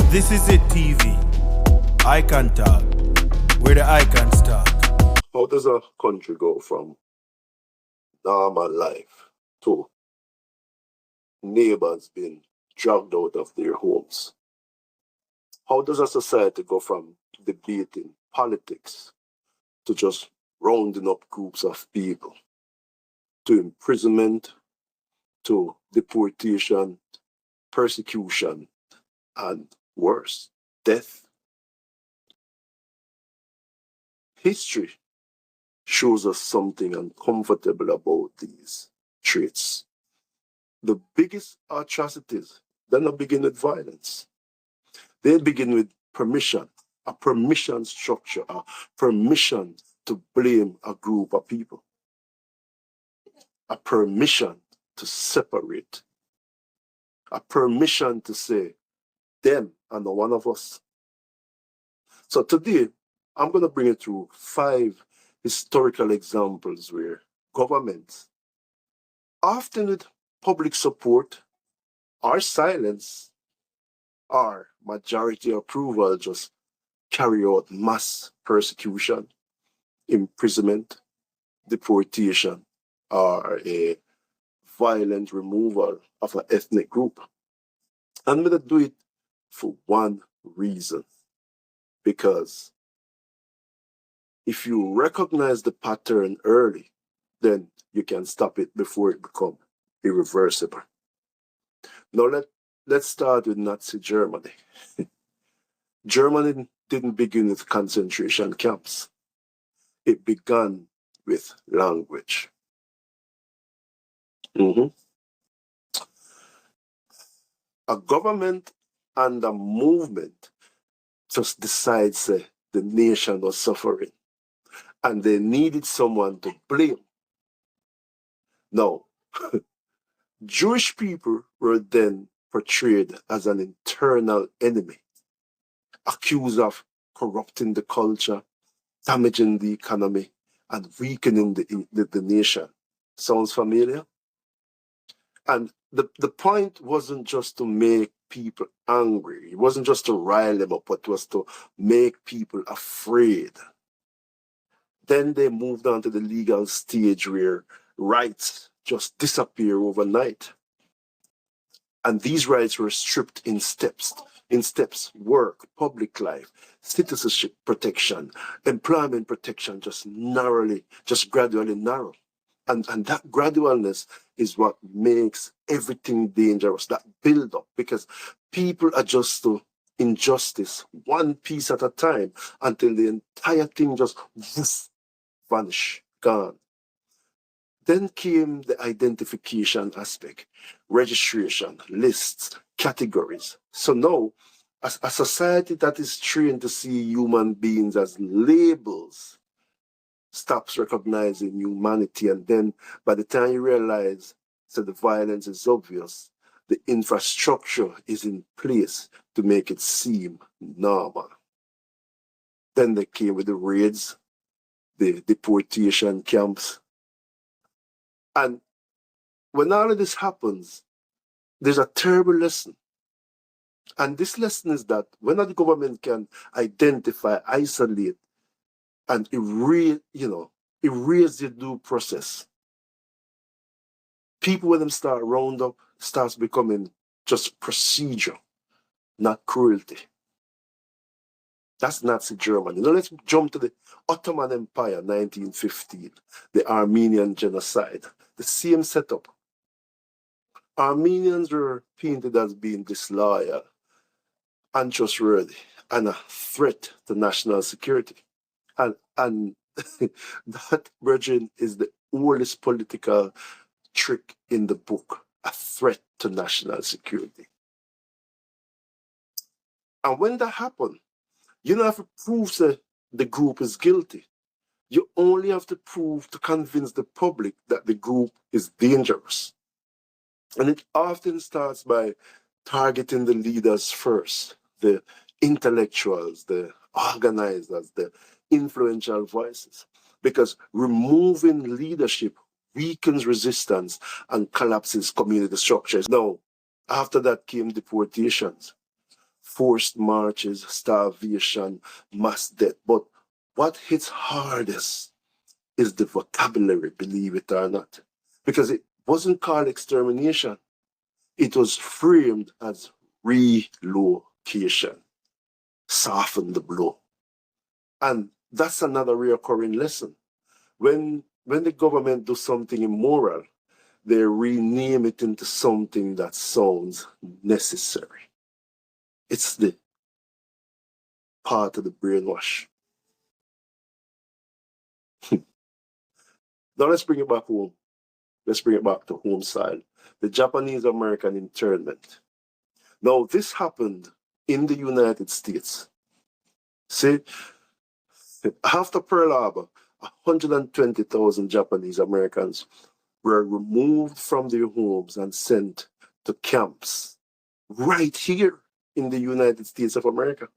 This is it, TV. Icon talk. Where the icons talk. How does a country go from normal life to neighbors being dragged out of their homes? How does a society go from debating politics to just rounding up groups of people, to imprisonment, to deportation, persecution, and worse, death? History shows us something uncomfortable about these traits. The biggest atrocities, they don't begin with violence. They begin with permission, a permission structure, a permission to blame a group of people, a permission to separate, a permission to say, them and the one of us. So today, I'm going to bring you through 5 historical examples where governments, often with public support or silence or majority approval, just carry out mass persecution, imprisonment, deportation, or a violent removal of an ethnic group. I'm going to do it for one reason, because if you recognize the pattern early, then you can stop it before it becomes irreversible. Now let's start with Nazi Germany. Germany didn't begin with concentration camps. It began with language. A government and a movement just decides the nation was suffering and they needed someone to blame. Now, Jewish people were then portrayed as an internal enemy, accused of corrupting the culture, damaging the economy, and weakening the nation. Sounds familiar? And the point wasn't just to make people angry. It wasn't just to rile them up, but it was to make people afraid. Then they moved on to the legal stage where rights just disappear overnight. And these rights were stripped in steps. Work, public life, citizenship protection, employment protection just gradually narrow. And that gradualness is what makes everything dangerous, that build up, because people adjust to injustice one piece at a time until the entire thing just vanish, gone. Then came the identification aspect, registration, lists, categories. So now, as a society that is trained to see human beings as labels stops recognizing humanity, and then by the time you realize that the violence is obvious, the infrastructure is in place to make it seem normal. Then they came with the raids, the deportation camps. And when all of this happens, there's a terrible lesson. And this lesson is that when the government can identify, isolate, and erase the due process, people, when them start round up, starts becoming just procedure, not cruelty. That's Nazi Germany. Now let's jump to the Ottoman Empire, 1915, the Armenian Genocide. The same setup. Armenians were painted as being disloyal, untrustworthy, and a threat to national security. And that, Virgin, is the oldest political trick in the book, a threat to national security. And when that happened, you don't have to prove that the group is guilty. You only have to convince the public that the group is dangerous. And it often starts by targeting the leaders first, the intellectuals, the organizers, the influential voices, because removing leadership weakens resistance and collapses community structures. Now, after that came deportations. forced marches, starvation, mass death. But what hits hardest is the vocabulary, believe it or not. Because it wasn't called extermination. It was framed as relocation. Soften the blow. And that's another recurring lesson. When the government do something immoral, they rename it into something that sounds necessary. It's the part of the brainwash. Now let's bring it back home. Let's bring it back to home side. The Japanese American internment. Now this happened in the United States. See, after Pearl Harbor, 120,000 Japanese Americans were removed from their homes and sent to camps right here in the United States of America.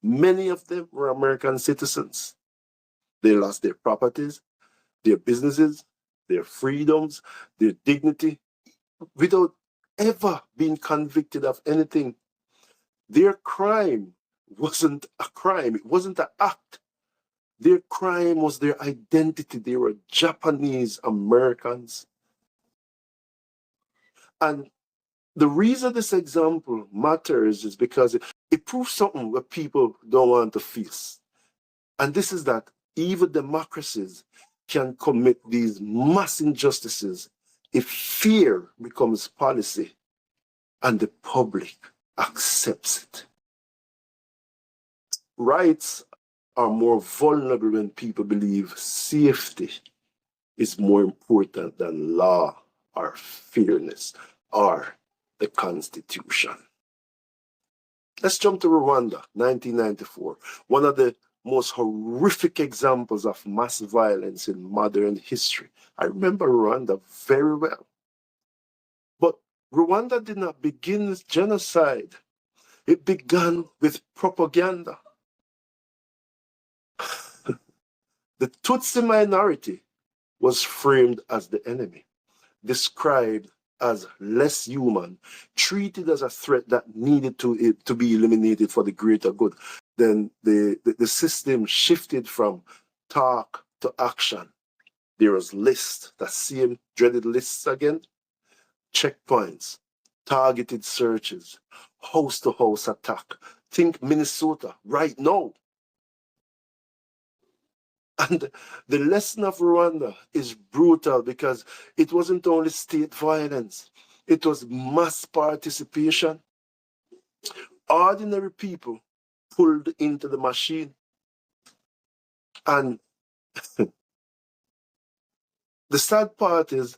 Many of them were American citizens. They lost their properties, their businesses, their freedoms, their dignity, without ever being convicted of anything. Their crime wasn't a crime, it wasn't an act. Their crime was their identity. They were Japanese Americans. And the reason this example matters is because it proves something that people don't want to face. And this is that even democracies can commit these mass injustices if fear becomes policy and the public accepts it. Rights are more vulnerable when people believe safety is more important than law or fairness or the Constitution. Let's jump to Rwanda, 1994, one of the most horrific examples of mass violence in modern history. I remember Rwanda very well. But Rwanda did not begin with genocide. It began with propaganda. The Tutsi minority was framed as the enemy, described as less human, treated as a threat that needed to be eliminated for the greater good. Then the system shifted from talk to action. There was lists, that same dreaded lists again, checkpoints, targeted searches, house-to-house attack. Think Minnesota right now. And the lesson of Rwanda is brutal because it wasn't only state violence, it was mass participation. Ordinary people pulled into the machine. And the sad part is,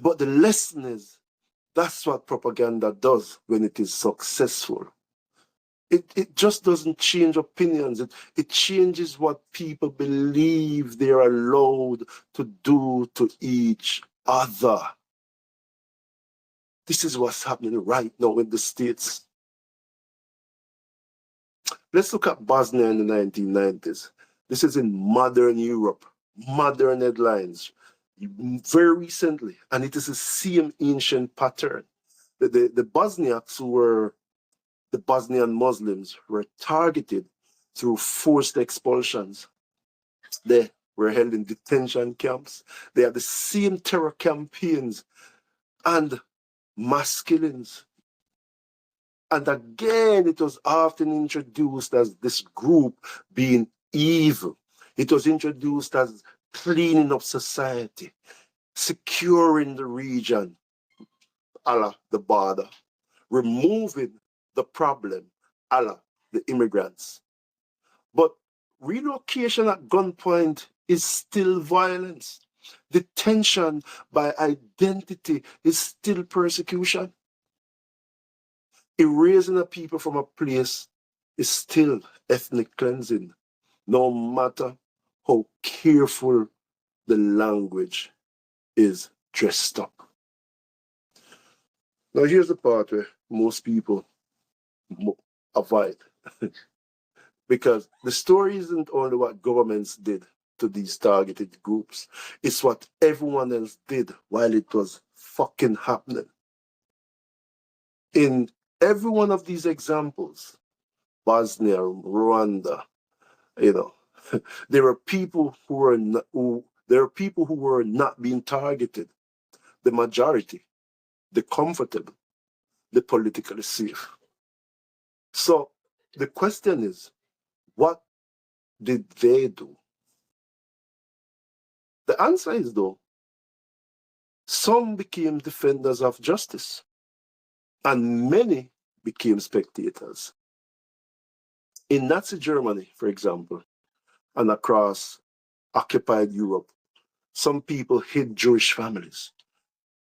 but the lesson is, that's what propaganda does when it is successful. It just doesn't change opinions. It changes what people believe they're allowed to do to each other. This is what's happening right now in the States. Let's look at Bosnia in the 1990s. This is in modern Europe, modern headlines, very recently, and it is the same ancient pattern. The Bosniaks who were the Bosnian Muslims were targeted through forced expulsions. They were held in detention camps. They had the same terror campaigns and mass killings. And again, it was often introduced as this group being evil. It was introduced as cleaning up society, securing the region, a la the border, removing the problem, a la the immigrants. But relocation at gunpoint is still violence. Detention by identity is still persecution. Erasing a people from a place is still ethnic cleansing, no matter how careful the language is dressed up. Now here's the part where most people avoid. Because the story isn't only what governments did to these targeted groups, it's what everyone else did while it was fucking happening. In every one of these examples, Bosnia, Rwanda, you know, there are people who were not being targeted. The majority, the comfortable, the politically safe. So the question is, what did they do? The answer is, though, some became defenders of justice, and many became spectators. In Nazi Germany, for example, and across occupied Europe, some people hid Jewish families.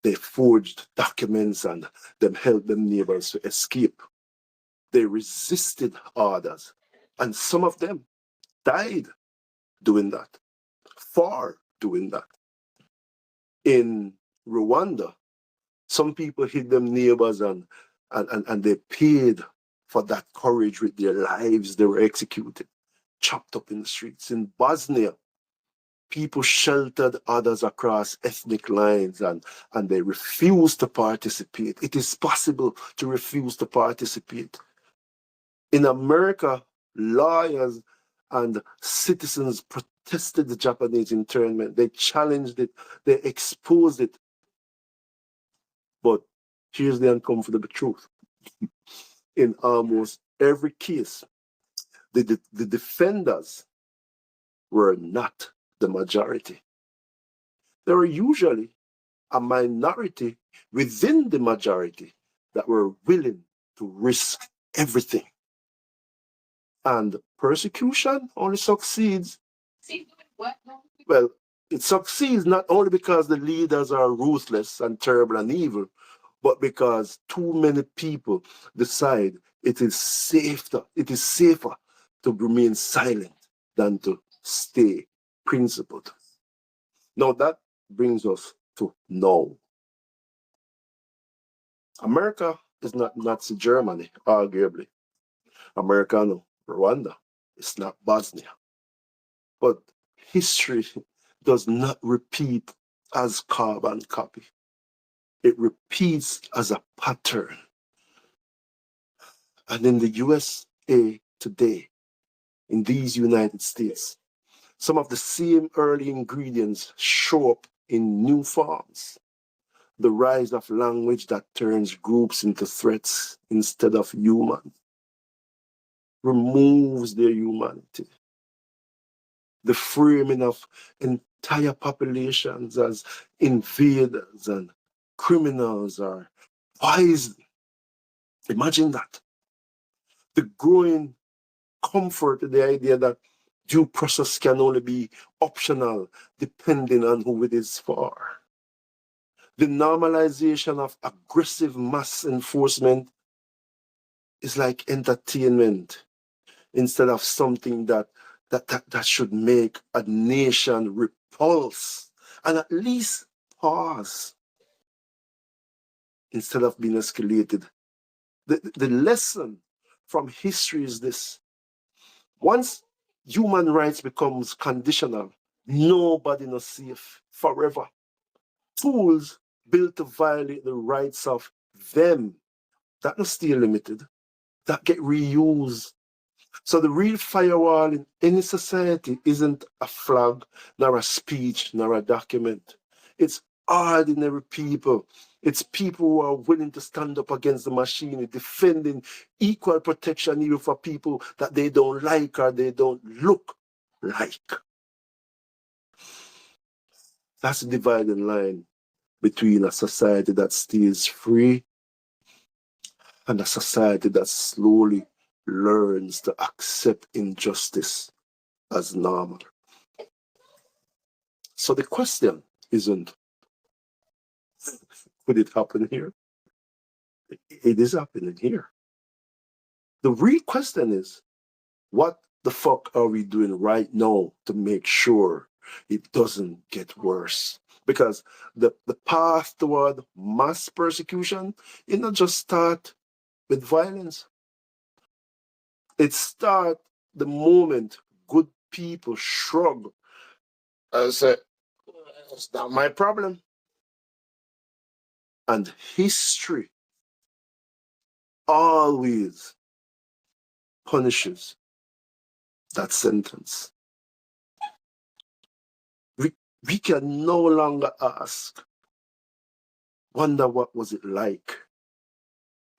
They forged documents and them helped them neighbors to escape. They resisted orders, and some of them died doing that, for doing that. In Rwanda, some people hid them neighbors and they paid for that courage with their lives. They were executed, chopped up in the streets. In Bosnia, people sheltered others across ethnic lines and they refused to participate. It is possible to refuse to participate. In America, lawyers and citizens protested the Japanese internment. They challenged it, they exposed it. But here's the uncomfortable truth. In almost every case, the defenders were not the majority. There were usually a minority within the majority that were willing to risk everything. And persecution only succeeds. Well, it succeeds not only because the leaders are ruthless and terrible and evil, but because too many people decide it is safer to remain silent than to stay principled. Now that brings us to now. America is not Nazi Germany, arguably. America, no, Rwanda. It's not Bosnia. But history does not repeat as carbon copy. It repeats as a pattern. And in the USA today, in these United States, some of the same early ingredients show up in new forms. The rise of language that turns groups into threats instead of human, removes their humanity. The framing of entire populations as invaders and criminals or poison. Imagine that. The growing comfort in the idea that due process can only be optional depending on who it is for. The normalization of aggressive mass enforcement is like entertainment instead of something that should make a nation repulse and at least pause instead of being escalated. The lesson from history is this. Once human rights becomes conditional, nobody is safe forever. Tools built to violate the rights of them, that not stay limited, that get reused. So the real firewall in any society isn't a flag, nor a speech, nor a document. It's ordinary people. It's people who are willing to stand up against the machine, defending equal protection even for people that they don't like or they don't look like. That's the dividing line between a society that stays free and a society that slowly learns to accept injustice as normal. So the question isn't, could it happen here? It is happening here. The real question is, what the fuck are we doing right now to make sure it doesn't get worse? Because the path toward mass persecution, it not just start with violence. It starts the moment good people shrug and say, it's not my problem. And history always punishes that sentence. We can no longer ask, wonder what was it like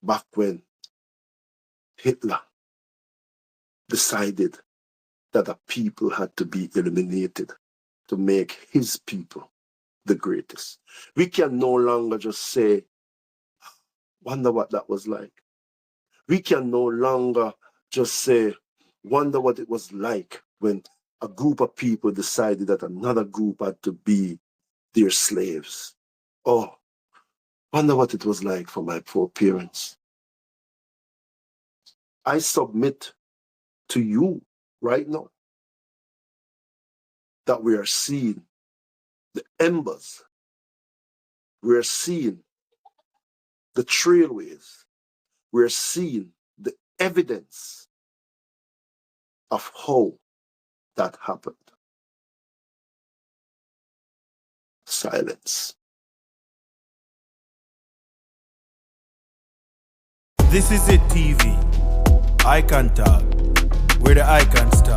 back when Hitler decided that a people had to be eliminated to make his people the greatest. We can no longer just say, wonder what that was like. We can no longer just say, wonder what it was like when a group of people decided that another group had to be their slaves. Oh, wonder what it was like for my poor parents. I submit to you right now that we are seeing the embers, we are seeing the trailways, we are seeing the evidence of how that happened. Silence. This is it TV. Icon Talk, where the icons talk.